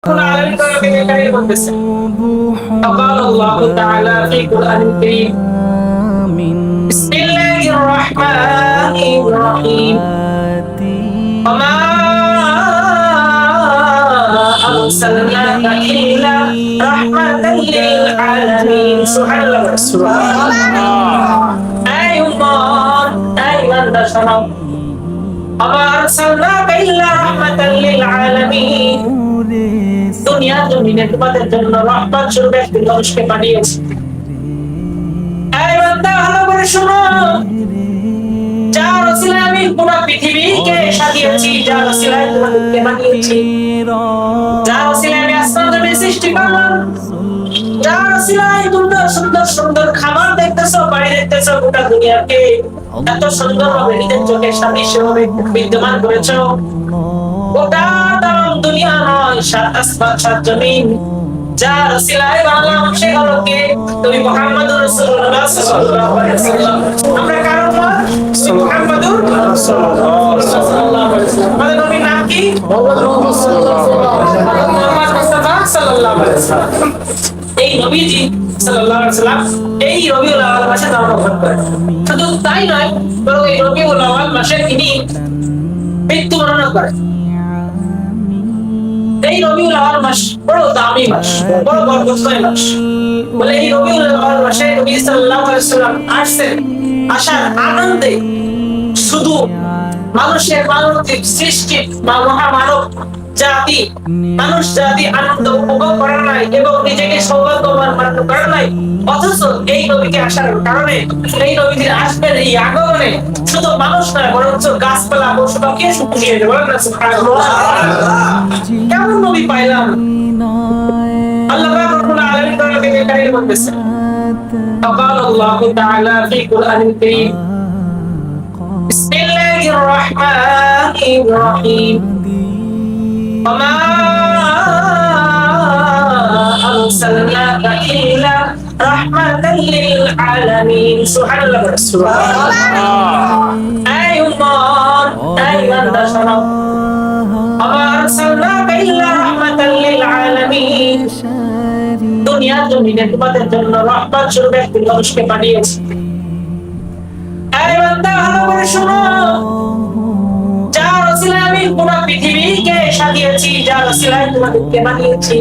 فقال الله تعالى في القرآن الكريم بسم الله الرحمن الرحيم وما أرسلناك إلا رحمة للعالمين سبحان الله أي الله أي من شرف وما أرسلناك إلا رحمة للعالمين দুনিয়া জমিনে তোমাদের জন্য রহমত স্বরূপ একটি মানুষকে পাঠিয়েছি। এই বান্দা ভালো করে শোনো, যার ওসিলায় আমি পুরো পৃথিবীকে সাজিয়েছি, যার ওসিলায় তোমাদেরকে বানিয়েছি, যার ওসিলায় আমি আসমান জমিন সৃষ্টি করলাম, যার ওসিলায় তোমরা সুন্দর সুন্দর খাবার দেখতেছো, বাড়ি দেখতেছো, গোটা দুনিয়াকে এত সুন্দরভাবে নিজের চোখের সামনে সেভাবে বিদ্যমান করেছো। গোটা দুনিয়া নয়, সাত আসমান সাত জমিন, যার ওসিলায় বানালাম সে হলো কে? তুমি মুহাম্মদুর রাসূলুল্লাহ সাল্লাল্লাহু আলাইহি ওয়াসাল্লাম। আমরা কার উম্মত? মুহাম্মদুর রাসূলুল্লাহ সাল্লাল্লাহু আলাইহি ওয়াসাল্লাম। আমাদের নবীর নাম কি? মুহাম্মদ মুস্তাফা সাল্লাল্লাহু আলাইহি ওয়াসাল্লাম। এই নবীজি সাল্লাল্লাহু আলাইহি ওয়াসাল্লাম এই রবিউল আউয়াল মাসে জন্মগ্রহণ করেন। শুধু তাই নয়, বরং এই রবিউল আউয়াল মাসে তিনি মৃত্যুবরণ করেন। এই রবিউল আউয়াল মাস বড় দামি মাস, বড় বরকতময় মাস। বলে এই রবিউল আউয়াল মাসে নবী সাল্লাল্লাহু আলাইহি ওয়াসাল্লাম আসছেন, আসার আনন্দে শুধু মানুষের মানবিক সৃষ্টি বা মহামানব জাতি, মানুষ জাতি আনন্দ উপভোগ করার নাই এবং নিজেকে সৌভাগ্যবান মনে করার নাই, অথচ এই নবীকে আসার কারণে, এই নবীর আসবেন এই আগমনে শুধু মানুষ নয়, বরঞ্চ গাছপালা পশু পাখি সুখী হয়ে যাবে। বলেন না সুবহানাল্লাহ। কেমন নবী পাইলাম? আল্লাহ রাব্বুল আলামিন নবীকে কারিম বলতেছেন, فقال الله تعالى في القرآن الكريم بسم الله الرحمن الرحيم وما أرسلناك إلا رحمة للعالمين سبحان الله أي الله أي من شرف وما أرسلناك إلا رحمة للعالمين দুনিয়া জমিনে তোমাদের জন্য রহমত স্বরূপ একটি মানুষকে পাঠিয়েছি। এই বান্দা ভালো করে শোনো, যার ওসিলায় আমি পুরো পৃথিবীকে সাজিয়েছি, যার ওসিলায় তোমাদেরকে বানিয়েছি,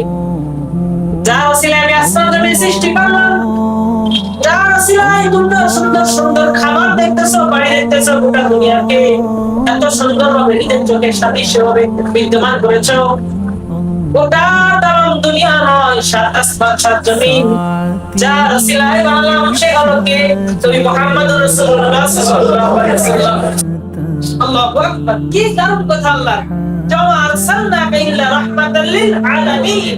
যার ওসিলায় আমি আসমান জমিন সৃষ্টি করলাম, যার ওসিলায় তোমরা সুন্দর সুন্দর খাবার দেখতেছো, বাড়ি দেখতেছো, গোটা দুনিয়াকে এত সুন্দরভাবে নিজের চোখের সামনে সেভাবে বিদ্যমান করেছো। গোটা দুনিয়া নয়, সাত আসমান সাত জমিন, যার ওসিলায় বানালাম সে হলো কে? তুমি মুহাম্মদুর রাসূলুল্লাহ সাল্লাল্লাহু আলাইহি ওয়াসাল্লাম। আল্লাহু আকবার, কি দারুণ কথা আল্লাহ। জামা আরসালনাকা ইল্লা রাহমাতাল লিল আলামিন।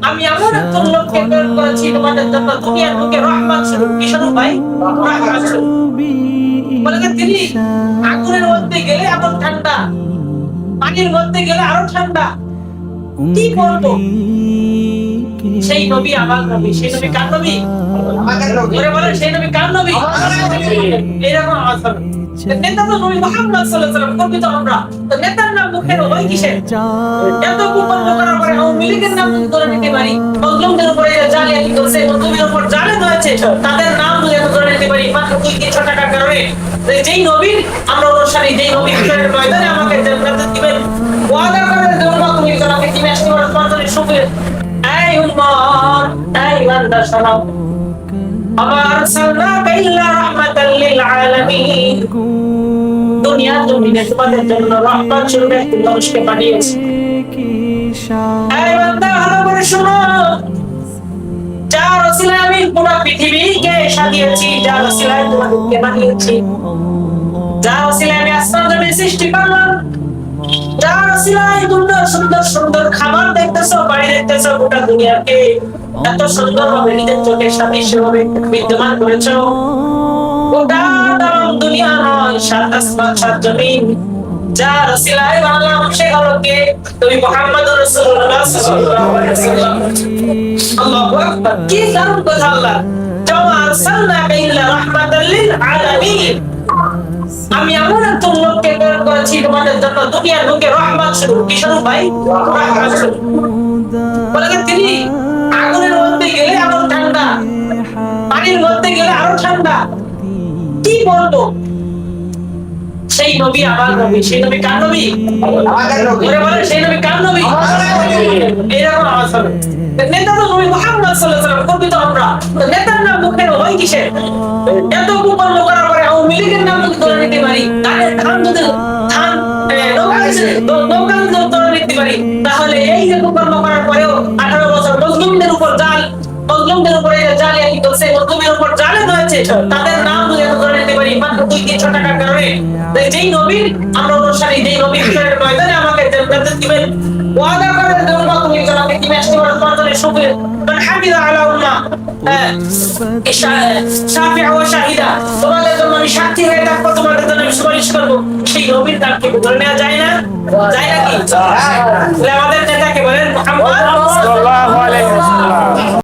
আমি এমন একজন লোককে প্রেরণ করেছি তোমাদের জন্য দুনিয়ার বুকে রহমত স্বরূপ। কি স্বরূপ ভাই? রহমত স্বরূপ। বলে তিনি আগুনের মধ্যে গেলে এমন ঠান্ডা, পানির মধ্যে গেলে আরো ঠান্ডা। কি বলবো? সেই নবী আমার নবী। সেই নবী কার নবী? আমাদের নবী। বলে সেই নবী কার নবী? এরকম আওয়াজ হবে। নেতা তো নবী মুহাম্মদ সাল্লাল্লাহু আলাইহি ওয়াসাল্লাম। কবি তো আমরা তো নেতার নাম মুখের ওই কিসের? এত কুপন করার পরে আওয়ামী লীগের নাম ধরে নিতে পারি, মুসলিমদের উপরে জালিয়াতি করছে, মুসলিমদের উপর জালেম হয়েছে, তাদের নাম ধরে নিতে পারি মাত্র 2-300 টাকার কারণে। যেই নবীর আমরা অনুসারী, যেই নবী হাসরের ময়দানে আমাকে জান্নাত দিবেন ওয়াদা করার জন্য তুমি আমাকে কি আসতে পারো? তোমাদের সুখে এই উম্মত, এই বান্দা শোনো, وما أرسلناك إلا رحمة للعالمين দুনিয়া জমিনে তোমাদের জন্য রহমত স্বরূপ একটি মানুষকে পাঠিয়েছি। এই বান্দা ভালো করে শোনো, যার ওসিলায় আমি পুরো পৃথিবীকে সাজিয়েছি, যার ওসিলায় তোমাদেরকে বানিয়েছি, যার ওসিলায় আমি আসমান জমিন সৃষ্টি করলাম, যার ওসিলায় তোমরা সুন্দর সুন্দর খাবার দেখতেছো, বাড়ি দেখতেছো, গোটা দুনিয়াকে এত সুন্দরভাবে নিজের চোখের সামনে সেভাবে বিদ্যমান করেছো। গোটা দুনিয়া নয়, সাত আসমান সাত জমিন, যার ওসিলায় বানালাম সে হলো কে? তুমি মুহাম্মদুর রাসূলুল্লাহ সাল্লাল্লাহু আলাইহি ওয়াসাল্লাম। আল্লাহু আকবার, কি দারুণ কথা আল্লাহ। জামা আরসালনাকা ইল্লা রাহমাতাল লিল আলামিন। আমি এমন একজন লোককে প্রেরণ করেছি তোমাদের জন্য দুনিয়ার বুকে রহমত স্বরূপ। কি স্বরূপ ভাই? রহমত স্বরূপ। বলে যে তিনি আগুনের মধ্যে গেলে আরো ঠান্ডা, পানির মধ্যে গেলে আরো ঠান্ডা। কি বলবো? সেই নবী আমার নবী। সেই নবী কার নবী? আমাদের নবী। বলে সেই নবী কার নবী? এরকম আওয়াজ হবে। নেতা তো নবী মুহাম্মদ সাল্লাল্লাহু আলাইহি ওয়াসাল্লাম, কবি তো আমরা। নেতার নাম মুখের হয় কিসের? এত কুকর্ম করার পরে আওয়ামী লীগের নাম যদি ধরে নিতে পারি, তাদের ধান যদি ধান নৌকা যদি ধরে নিতে পারি, তাহলে এই যে কুকর্ম করার পরেও 18 বছর মুসলিমদের উপর জাল, মুসলিমদের উপরে জালিয়াতি করছে, মুসলিমের উপর জালেম হয়েছে, তাদের নাম যদি ধরে নিতে পারি মাত্র 2-300 টাকার কারণে, যেই নবীর আমরা অনুসারী, যেই নবীর ময়দানে আমাকে জান্নাত দিবেন, ওয়াদা করেন যে উম্মত তুমি আমাকে কি আসতে পারো তোমাদের সুখে মান হামিদা আলা উম্মাহ শাফিআ ওয়া শাহিদা, তোমাদের জন্য আমি সাক্ষী হয়ে থাকবো, তোমাদের জন্য আমি সুপারিশ করবো। সেই নবীর নামকে ধরে নেওয়া যায় না? যায় নাকি? আমাদের নেতাকে বলেন